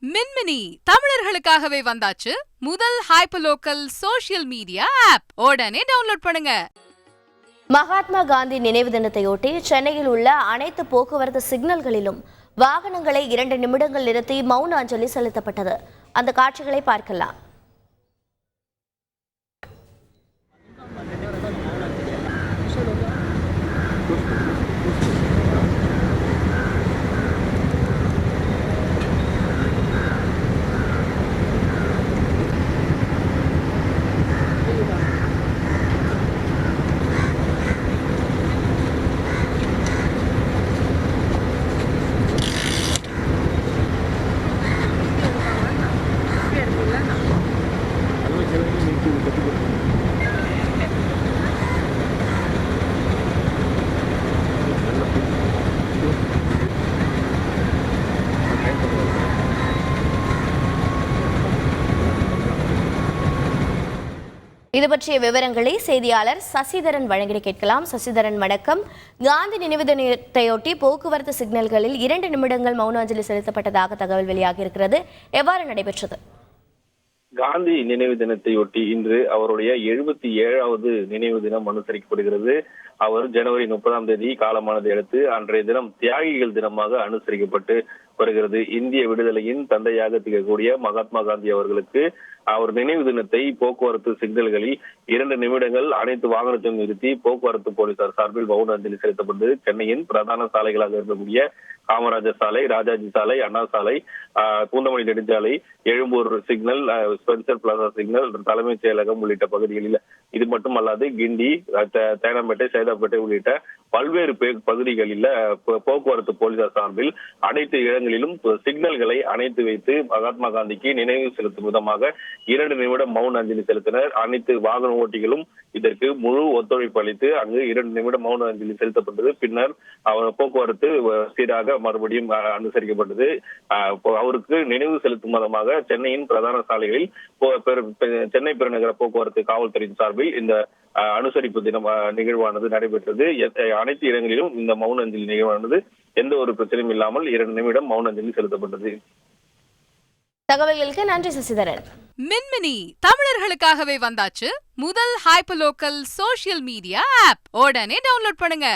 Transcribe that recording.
மின்மினி தமிழர்களுக்காகவே வந்தாச்சு முதல் hyperlocal social media app. உடனே டவுன்லோட் பண்ணுங்க. மகாத்மா காந்தி நினைவு தினத்தையொட்டி சென்னையில் உள்ள அனைத்து போக்குவரத்து சிக்னல்களிலும் வாகனங்களை 2 நிமிடங்கள் நிறுத்தி மௌன அஞ்சலி செலுத்தப்பட்டது. அந்த காட்சிகளை பார்க்கலாம். இது பற்றிய விவரங்களை செய்தியாளர் சசிதரன் வழங்கி கேட்கலாம். சசிதரன் வணக்கம். காந்தி நினைவு தினத்தையொட்டி போக்குவரத்து சிக்னல்களில் 2 நிமிடங்கள் மௌன அஞ்சலி செலுத்தப்பட்டதாக தகவல் வெளியாகி இருக்கிறது. எவ்வாறு நடைபெற்றது? காந்தி நினைவு தினத்தையொட்டி இன்று அவருடைய 77வது நினைவு தினம் அனுசரிக்கப்படுகிறது. அவர் ஜனவரி 30ஆம் தேதி காலமானதை அடுத்து அன்றைய தினம் தியாகிகள் தினமாக அனுசரிக்கப்பட்டு வருகிறது. இந்திய விடுதலையின் தந்தையாக திகழக்கூடிய மகாத்மா காந்தி அவர்களுக்கு அவர் நினைவு தினத்தை போக்குவரத்து சிக்னல்களில் 2 நிமிடங்கள் அனைத்து வாகனத்தையும் நிறுத்தி போக்குவரத்து போலீசார் சார்பில் மௌன அஞ்சலி செலுத்தப்பட்டது. சென்னையின் பிரதான சாலைகளாக இருக்கக்கூடிய காமராஜர் சாலை, ராஜாஜி சாலை, அண்ணா சாலை, பூந்தமல்லி நெடுஞ்சாலை, Egmore signal, Spencer plaza signal, தலைமைச் செயலகம் உள்ளிட்ட பகுதிகளில் இது மட்டுமல்லாது கிண்டி, தேனாம்பேட்டை, சேதாப்பேட்டை உள்ளிட்ட பல்வேறு பகுதிகளில் போக்குவரத்து போலீசார் சார்பில் அனைத்து இடங்களிலும் சிக்னல்களை அணைத்து வைத்து மகாத்மா காந்திக்கு நினைவு செலுத்தும் விதமாக 2 நிமிடம் மௌன அஞ்சலி செலுத்தினர். அனைத்து வாகன ஓட்டிகளும் இதற்கு முழு ஒத்துழைப்பு அளித்து அங்கு 2 நிமிடம் மௌன அஞ்சலி செலுத்தப்பட்டது. பின்னர் போக்குவரத்து சீராக மறுபடியும் அனுசரிக்கப்பட்டது. அவருக்கு நினைவு செலுத்தும் விதமாக சென்னையின் பிரதான சாலைகளில் சென்னை பெருநகர போக்குவரத்து காவல்துறையின் சார்பில் இந்த அனுசரிப்பு தினம் நிகழ்வானது நடைபெற்றது. அனைத்து இடங்களிலும் இந்த மௌன அஞ்சலி நிகழ்வானது எந்த ஒரு பிரச்சனையும் இல்லாமல் 2 நிமிடம் மௌன அஞ்சலி செலுத்தப்பட்டது. தகவல்களுக்கு நன்றி சசிதரன். மின்மினி தமிழர்களுக்காகவே வந்தாச்சு முதல் ஹைப்பர்லோக்கல் சோஷியல் மீடியா ஆப். உடனே டவுன்லோட் பண்ணுங்க.